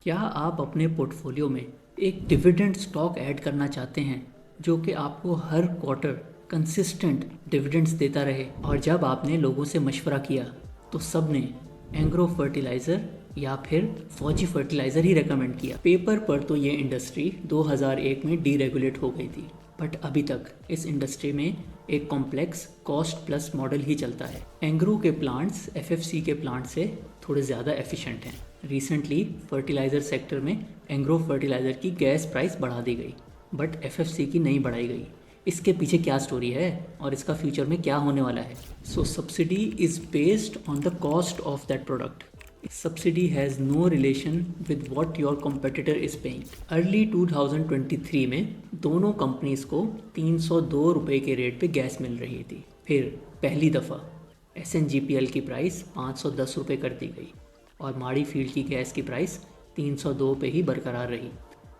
क्या आप अपने पोर्टफोलियो में एक डिविडेंड स्टॉक ऐड करना चाहते हैं जो कि आपको हर क्वार्टर कंसिस्टेंट डिविडेंड्स देता रहे? और जब आपने लोगों से मशवरा किया तो सब ने एंग्रो फर्टिलाइज़र या फिर फौजी फर्टिलाइज़र ही रेकमेंड किया। पेपर पर तो ये इंडस्ट्री 2001 में डीरेगुलेट हो गई थी, बट अभी तक इस इंडस्ट्री में एक कॉम्प्लेक्स कॉस्ट प्लस मॉडल ही चलता है। एंग्रो के प्लांट्स एफएफसी के प्लांट से थोड़े ज़्यादा एफिशिएंट हैं। रिसेंटली फर्टिलाइज़र सेक्टर में एंग्रो फर्टिलाइज़र की गैस प्राइस बढ़ा दी गई, बट एफएफसी की नहीं बढ़ाई गई। इसके पीछे क्या स्टोरी है और इसका फ्यूचर में क्या होने वाला है? So subsidy is based on the cost of that product. Subsidy has no relation with what your competitor is paying. Early 2023 में दोनों कंपनीज को 302 रुपये के रेट पे गैस मिल रही थी। फिर पहली दफ़ा SNGPL की प्राइस 510 रुपये कर दी गई और माड़ी फील्ड की गैस की प्राइस 302 पे ही बरकरार रही।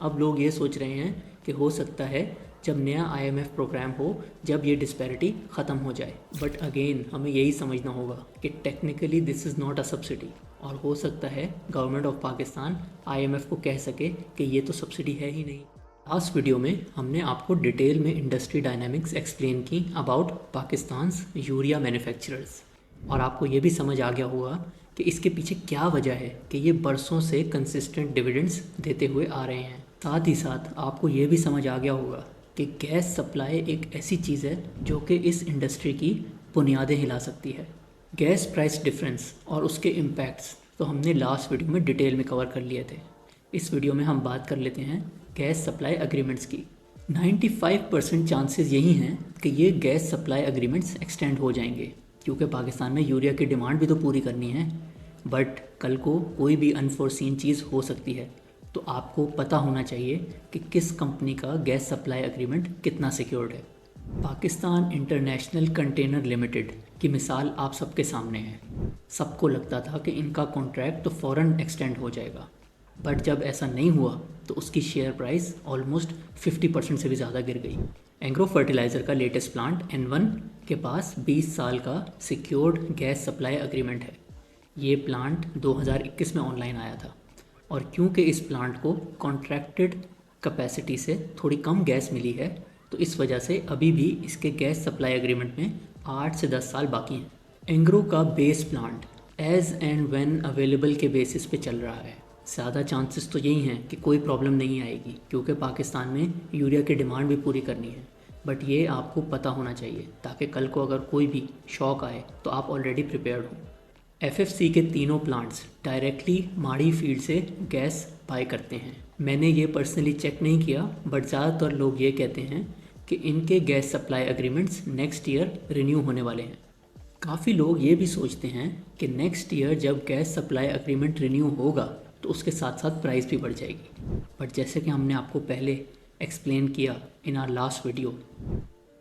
अब लोग ये सोच रहे हैं कि हो सकता है जब नया IMF प्रोग्राम हो जब ये डिस्पैरिटी ख़त्म हो जाए, बट अगेन हमें यही समझना होगा कि technically this is not a subsidy. और हो सकता है गवर्नमेंट ऑफ पाकिस्तान IMF को कह सके कि ये तो सब्सिडी है ही नहीं। लास्ट वीडियो में हमने आपको डिटेल में इंडस्ट्री डायनामिक्स एक्सप्लेन की अबाउट पाकिस्तान्स यूरिया मैन्युफैक्चरर्स, और आपको ये भी समझ आ गया होगा कि इसके पीछे क्या वजह है कि ये बरसों से कंसिस्टेंट डिविडेंड्स देते हुए आ रहे हैं। साथ ही साथ आपको ये भी समझ आ गया होगा कि गैस सप्लाई एक ऐसी चीज़ है जो कि इस इंडस्ट्री की बुनियादें हिला सकती है। गैस प्राइस डिफरेंस और उसके इम्पैक्ट्स तो हमने लास्ट वीडियो में डिटेल में कवर कर लिए थे। इस वीडियो में हम बात कर लेते हैं गैस सप्लाई अग्रीमेंट्स की। 95% चांसेस यही हैं कि ये गैस सप्लाई अग्रीमेंट्स एक्सटेंड हो जाएंगे, क्योंकि पाकिस्तान में यूरिया की डिमांड भी तो पूरी करनी है। बट कल को कोई भी अनफोर्सीन चीज़ हो सकती है, तो आपको पता होना चाहिए कि किस कंपनी का गैस सप्लाई एग्रीमेंट कितना सिक्योर्ड है। पाकिस्तान इंटरनेशनल कंटेनर लिमिटेड की मिसाल आप सबके सामने है। सबको लगता था कि इनका कॉन्ट्रैक्ट तो फ़ौरन एक्सटेंड हो जाएगा, बट जब ऐसा नहीं हुआ तो उसकी शेयर प्राइस ऑलमोस्ट 50% से भी ज़्यादा गिर गई। एंग्रो फर्टिलाइज़र का लेटेस्ट प्लांट N1 के पास 20 साल का सिक्योर्ड गैस सप्लाई एग्रीमेंट है। ये प्लांट 2021 में ऑनलाइन आया था, और क्योंकि इस प्लांट को कॉन्ट्रैक्टेड कैपेसिटी से थोड़ी कम गैस मिली है, तो इस वजह से अभी भी इसके गैस सप्लाई एग्रीमेंट में 8 से 10 साल बाकी हैं। एंग्रो का base plant as and when available के बेसिस पे चल रहा है। ज़्यादा चांसेस तो यही हैं कि कोई प्रॉब्लम नहीं आएगी, क्योंकि पाकिस्तान में यूरिया की डिमांड भी पूरी करनी है। बट ये आपको पता होना चाहिए ताकि कल को अगर कोई भी शॉक आए तो आप ऑलरेडी प्रिपेयर्ड हो। एफएफसी के तीनों प्लांट्स डायरेक्टली माड़ी फील्ड से गैस बाय करते हैं। मैंने ये पर्सनली चेक नहीं किया, बट ज़्यादातर लोग ये कहते हैं कि इनके gas supply agreements next year renew होने वाले हैं। काफ़ी लोग ये भी सोचते हैं कि नेक्स्ट ईयर जब गैस सप्लाई एग्रीमेंट रिन्यू होगा तो उसके साथ साथ प्राइस भी बढ़ जाएगी। बट जैसे कि हमने आपको पहले एक्सप्लेन किया इन आवर लास्ट वीडियो,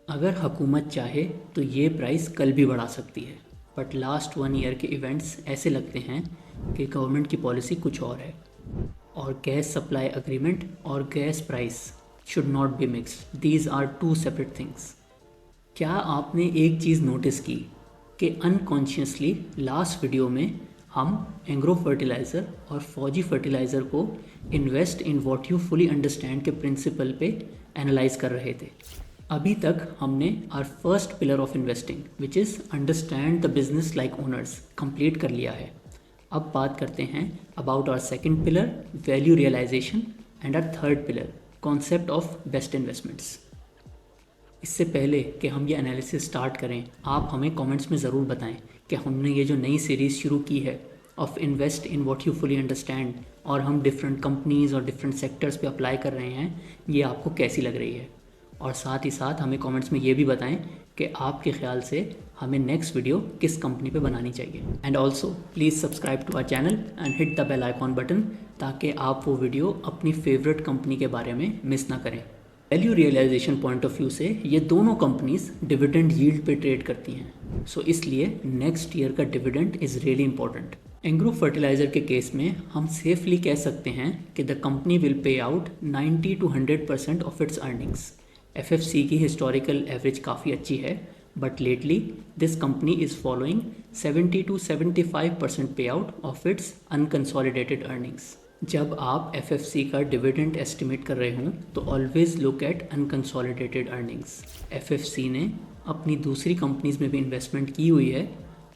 अगर हुकूमत चाहे तो ये प्राइस कल भी बढ़ा सकती है। बट लास्ट 1 ईयर के इवेंट्स ऐसे लगते हैं कि गवर्नमेंट की पॉलिसी कुछ और है, और गैस सप्लाई एग्रीमेंट और gas price should not be mixed. These are two separate things. क्या आपने एक चीज़ नोटिस की कि अनकॉन्शियसली लास्ट वीडियो में हम एंग्रो फर्टिलाइज़र और फौजी फर्टिलाइज़र को invest in what you fully understand के प्रिंसिपल पे एनालाइज कर रहे थे। अभी तक हमने our first pillar of investing which is understand the business like owners complete कर लिया है। अब बात करते हैं about our second pillar value realisation and our third pillar concept of best investments. इससे पहले कि हम ये एनालिसिस स्टार्ट करें, आप हमें कमेंट्स में ज़रूर बताएं कि हमने ये जो नई सीरीज़ शुरू की है of invest in what you fully understand, और हम डिफरेंट कंपनीज़ और डिफरेंट सेक्टर्स पे अप्लाई कर रहे हैं, ये आपको कैसी लग रही है। और साथ ही साथ हमें कमेंट्स में ये भी बताएं कि आपके ख्याल से हमें नेक्स्ट वीडियो किस कंपनी पे बनानी चाहिए। And also please subscribe to our channel and hit the bell icon button, ताकि आप वो वीडियो अपनी फेवरेट कंपनी के बारे में मिस ना करें। Value realisation point of view से ये दोनों कंपनीज डिविडेंड यील्ड पे ट्रेड करती हैं, सो इसलिए नेक्स्ट ईयर का dividend is really important. Engro fertiliser के केस में हम सेफली कह सकते हैं कि the company will pay out 90 to 100% of its earnings. FFC की हिस्टोरिकल एवरेज काफ़ी अच्छी है, but lately this company is following 70 to 75% pay out of it's unconsolidated earnings. जब आप एफएफसी का डिविडेंड एस्टिमेट कर रहे हों तो always look at unconsolidated earnings. FFC ने अपनी दूसरी कंपनीज में भी इन्वेस्टमेंट की हुई है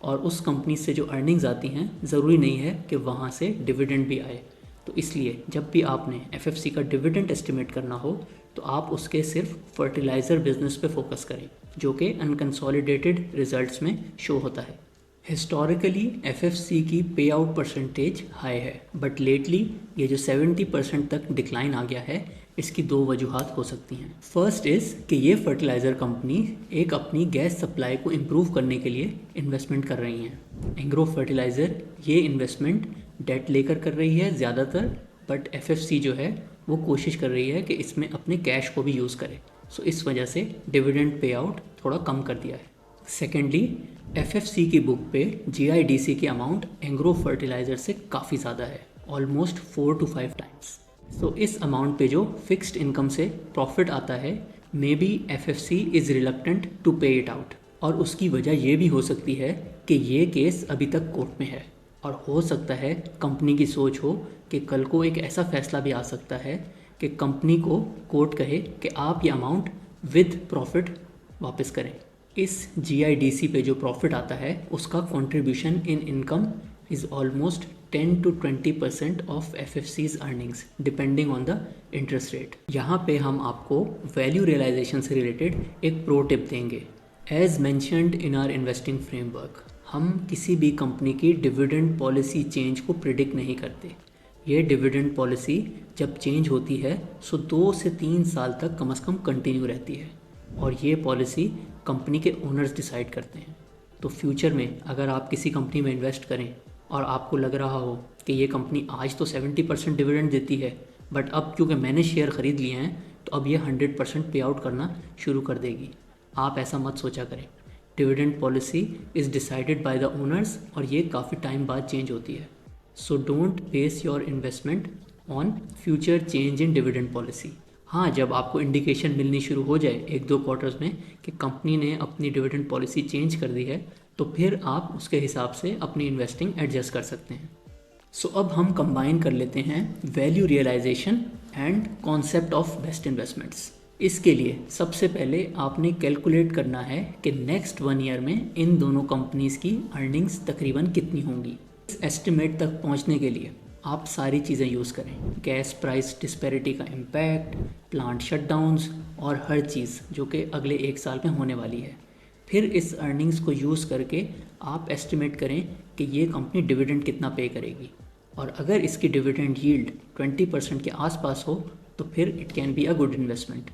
और उस कंपनी से जो अर्निंग्स आती हैं ज़रूरी नहीं है कि वहाँ से डिविडेंड भी आए। तो इसलिए जब भी आपने एफएफसी का डिविडेंड एस्टिमेट करना हो तो आप उसके सिर्फ फर्टिलाइज़र बिजनेस पे फोकस करें जो कि अनकंसोलिडेटेड रिजल्ट्स में शो होता है। हिस्टोरिकली एफएफसी की पे आउट परसेंटेज हाई है, बट लेटली ये जो 70% तक डिक्लाइन आ गया है, इसकी दो वजूहात हो सकती हैं। फर्स्ट इज़ कि ये फर्टिलाइज़र कंपनी एक अपनी गैस सप्लाई को इम्प्रूव करने के लिए इन्वेस्टमेंट कर रही हैं। एंग्रो फर्टिलाइज़र ये इन्वेस्टमेंट डेट लेकर कर रही है ज़्यादातर, बट एफएफसी जो है वो कोशिश कर रही है कि इसमें अपने कैश को भी यूज़ करे। सो इस वजह से डिविडेंड पे आउट थोड़ा कम कर दिया है। सेकेंडली, एफएफसी की बुक पे जीआईडीसी की अमाउंट एंग्रो फर्टिलाइज़र से काफ़ी ज़्यादा है, ऑलमोस्ट 4 to 5 टाइम्स। सो इस अमाउंट पे जो फिक्स्ड इनकम से प्रॉफिट आता है, maybe FFC is reluctant to pay it out. और उसकी वजह ये भी हो सकती है कि ये केस अभी तक कोर्ट में है और हो सकता है कंपनी की सोच हो कि कल को एक ऐसा फैसला भी आ सकता है कि कंपनी को कोर्ट कहे कि आप ये अमाउंट विद प्रॉफिट वापस करें। इस जीआईडीसी पे जो प्रॉफिट आता है उसका contribution in income is almost 10 to 20% of FFC's earnings depending on the interest rate. यहाँ पे हम आपको वैल्यू रियलाइजेशन से रिलेटेड एक प्रो टिप देंगे। As mentioned in our investing framework, हम किसी भी कंपनी की डिविडेंड पॉलिसी चेंज को प्रिडिक्ट नहीं करते। ये डिविडेंड पॉलिसी जब चेंज होती है सो 2 से 3 साल तक कम से कम कंटिन्यू रहती है और ये पॉलिसी कंपनी के ओनर्स डिसाइड करते हैं। तो फ्यूचर में अगर आप किसी कंपनी में इन्वेस्ट करें और आपको लग रहा हो कि ये कंपनी आज तो 70% डिविडेंड देती है, बट अब क्योंकि मैंने शेयर ख़रीद लिए हैं तो अब ये 100% पे आउट करना शुरू कर देगी, आप ऐसा मत सोचा करें। Dividend policy is decided by the owners और ये काफ़ी टाइम बाद चेंज होती है। So don't base your investment on future change in dividend policy. हाँ, जब आपको इंडिकेशन मिलनी शुरू हो जाए 1-2 क्वार्टर्स में कि कंपनी ने अपनी डिविडेंड पॉलिसी चेंज कर दी है, तो फिर आप उसके हिसाब से अपनी इन्वेस्टिंग एडजस्ट कर सकते हैं। सो अब हम कंबाइन कर लेते हैं value realisation and concept of best investments. इसके लिए सबसे पहले आपने कैलकुलेट करना है कि नेक्स्ट 1 ईयर में इन दोनों कंपनीज़ की अर्निंग्स तकरीबन कितनी होंगी। इस एस्टिमेट तक पहुंचने के लिए आप सारी चीज़ें यूज़ करें, गैस प्राइस डिस्पैरिटी का इम्पैक्ट, प्लांट शटडाउन्स और हर चीज़ जो कि अगले 1 साल में होने वाली है। फिर इस अर्निंग्स को यूज़ करके आप एस्टिमेट करें कि ये कंपनी डिविडेंड कितना पे करेगी, और अगर इसकी डिविडेंड यील्ड 20% के आसपास हो तो फिर it can be a good investment.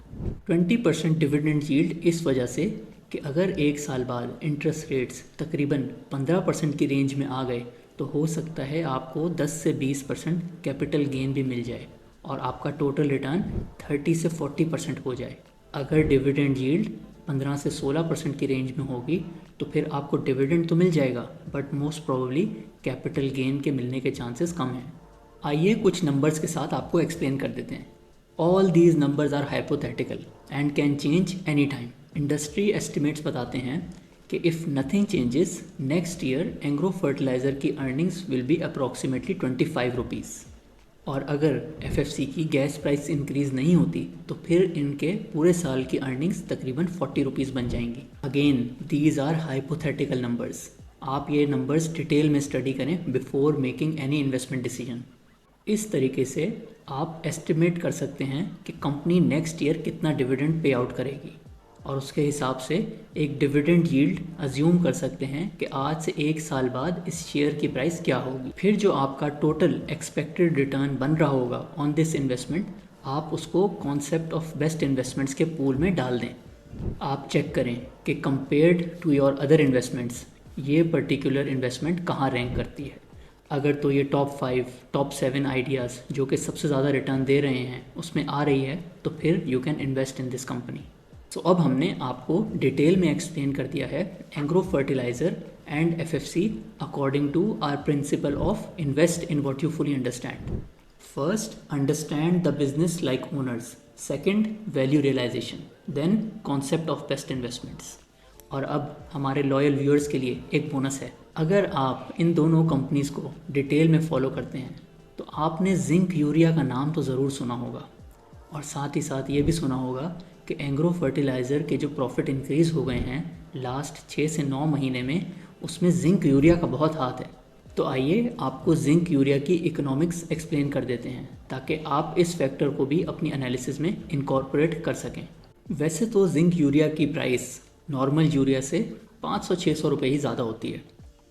20% dividend yield इस वजह से कि अगर 1 साल बाद इंटरेस्ट रेट्स तकरीबन 15% की रेंज में आ गए तो हो सकता है आपको 10 से 20% कैपिटल गेन भी मिल जाए और आपका टोटल रिटर्न 30 से 40% हो जाए। अगर डिविडेंड यील्ड 15 से 16% की रेंज में होगी तो फिर आपको डिविडेंड तो मिल जाएगा, but most probably capital gain के मिलने के चांसेस कम हैं। आइए कुछ नंबर्स के साथ आपको एक्सप्लेन कर देते हैं। All these numbers are hypothetical and can change any time. Industry estimates बताते हैं कि if nothing changes next year Engro fertiliser की earnings will be approximately 25 rupees, और अगर एफएफसी की गैस प्राइस इंक्रीज़ नहीं होती तो फिर इनके पूरे साल की अर्निंग्स तकरीबन 40 रुपीज़ बन जाएंगी। Again these are hypothetical numbers, आप ये नंबर्स डिटेल में स्टडी करें before making any investment decision. इस तरीके से आप एस्टिमेट कर सकते हैं कि कंपनी नेक्स्ट ईयर कितना डिविडेंड पे आउट करेगी और उसके हिसाब से एक डिविडेंड यील्ड अज्यूम कर सकते हैं कि आज से 1 साल बाद इस शेयर की प्राइस क्या होगी। फिर जो आपका टोटल एक्सपेक्टेड रिटर्न बन रहा होगा ऑन दिस इन्वेस्टमेंट, आप उसको कॉन्सेप्ट ऑफ बेस्ट इन्वेस्टमेंट्स के पूल में डाल दें। आप चेक करें कि compared to your other investments ये पर्टिकुलर इन्वेस्टमेंट कहाँ रैंक करती है। अगर तो ये टॉप 5, टॉप 7 आइडियाज़ जो कि सबसे ज़्यादा रिटर्न दे रहे हैं उसमें आ रही है तो फिर you can invest in this company. So अब हमने आपको डिटेल में एक्सप्लेन कर दिया है Engro fertiliser and FFC according to our principle of invest in what you fully understand. First, understand the business like owners. Second, value realisation. Then concept of best investments. और अब हमारे लॉयल व्यूअर्स के लिए एक bonus है। अगर आप इन दोनों कंपनीज़ को डिटेल में फॉलो करते हैं तो आपने जिंक यूरिया का नाम तो ज़रूर सुना होगा और साथ ही साथ ये भी सुना होगा कि एग्रो फर्टिलाइज़र के जो प्रॉफिट इंक्रीज़ हो गए हैं लास्ट 6 से 9 महीने में, उसमें जिंक यूरिया का बहुत हाथ है। तो आइए आपको जिंक यूरिया की इकोनॉमिक्स एक्सप्लेन कर देते हैं ताकि आप इस फैक्टर को भी अपनी एनालिसिस में इनकॉर्पोरेट कर सकें। वैसे तो जिंक यूरिया की प्राइस नॉर्मल यूरिया से 500-600 रुपये ही ज़्यादा होती है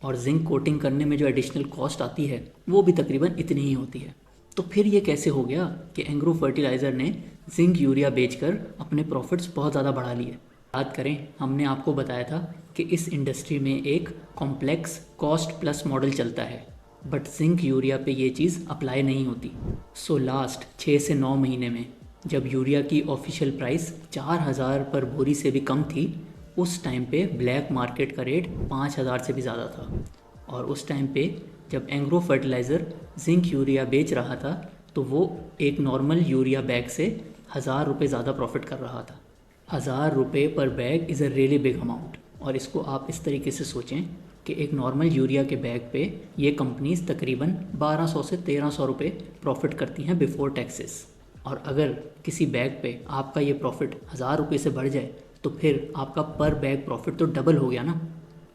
और जिंक कोटिंग करने में जो एडिशनल कॉस्ट आती है वो भी तकरीबन इतनी ही होती है। तो फिर ये कैसे हो गया कि एग्रो फर्टिलाइज़र ने जिंक यूरिया बेचकर अपने प्रॉफिट्स बहुत ज़्यादा बढ़ा लिए। याद करें, हमने आपको बताया था कि इस इंडस्ट्री में एक कॉम्प्लेक्स कॉस्ट प्लस मॉडल चलता है, बट जिंक यूरिया पे ये चीज़ अप्लाई नहीं होती। सो लास्ट 6 से 9 महीने में जब यूरिया की ऑफिशियल प्राइस 4000 पर बोरी से भी कम थी, उस टाइम पे ब्लैक मार्केट का रेट 5000 से भी ज़्यादा था। और उस टाइम पे जब एग्रो फर्टिलाइज़र जिंक यूरिया बेच रहा था तो वो एक नॉर्मल यूरिया बैग से 1000 रुपये ज़्यादा प्रॉफिट कर रहा था। 1000 रुपये पर bag is a really big amount. और इसको आप इस तरीके से सोचें कि एक नॉर्मल यूरिया के बैग पे ये कंपनीज तकरीबन 1200 से 1300 रुपये प्रॉफिट करती हैं बिफोर टैक्सेस। और अगर किसी बैग पे आपका ये प्रॉफिट 1000 रुपये से बढ़ जाए तो फिर आपका पर बैग प्रॉफिट तो डबल हो गया ना।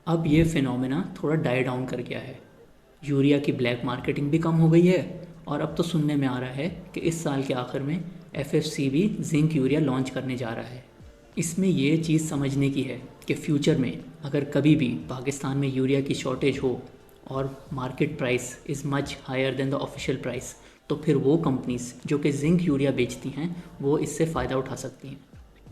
अब ये फिनोमेना थोड़ा डाई डाउन कर गया है, यूरिया की ब्लैक मार्केटिंग भी कम हो गई है और अब तो सुनने में आ रहा है कि इस साल के आखिर में एफएफसी भी जिंक यूरिया लॉन्च करने जा रहा है। इसमें ये चीज़ समझने की है कि फ्यूचर में अगर कभी भी पाकिस्तान में यूरिया की शॉर्टेज हो और market price is much higher than the official price, तो फिर वो कंपनीज जो कि जिंक यूरिया बेचती हैं वो इससे फ़ायदा उठा सकती हैं।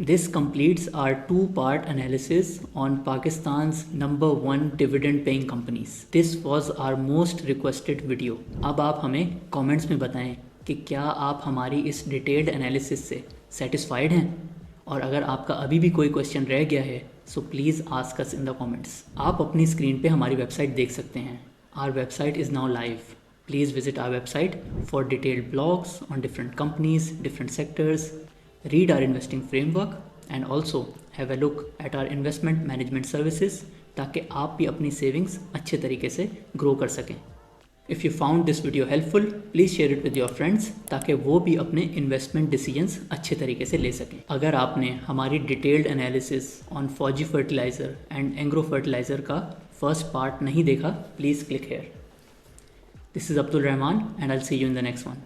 This completes our two-part analysis on Pakistan's number 1 dividend-paying companies. This was our most requested video. अब आप हमें comments में बताएं कि क्या आप हमारी इस डिटेल्ड एनालिसिस से सेटिस्फाइड हैं, और अगर आपका अभी भी कोई क्वेश्चन रह गया है so please ask us in the comments. आप अपनी स्क्रीन पे हमारी वेबसाइट देख सकते हैं। Our website is now live. Please visit our website for detailed blogs on different companies, different sectors. Read our investing framework and also have a look at our investment management services ताकि आप भी अपनी savings अच्छे तरीके से grow कर सकें। If you found this video helpful, please share it with your friends ताकि वो भी अपने इन्वेस्टमेंट डिसीजंस अच्छे तरीके से ले सकें। अगर आपने हमारी डिटेल्ड एनालिसिस ऑन फौजी फर्टिलाइज़र एंड एग्रो फर्टिलाइज़र का फर्स्ट पार्ट नहीं देखा, please click here. This is Abdul Rahman and I'll see you in the next one.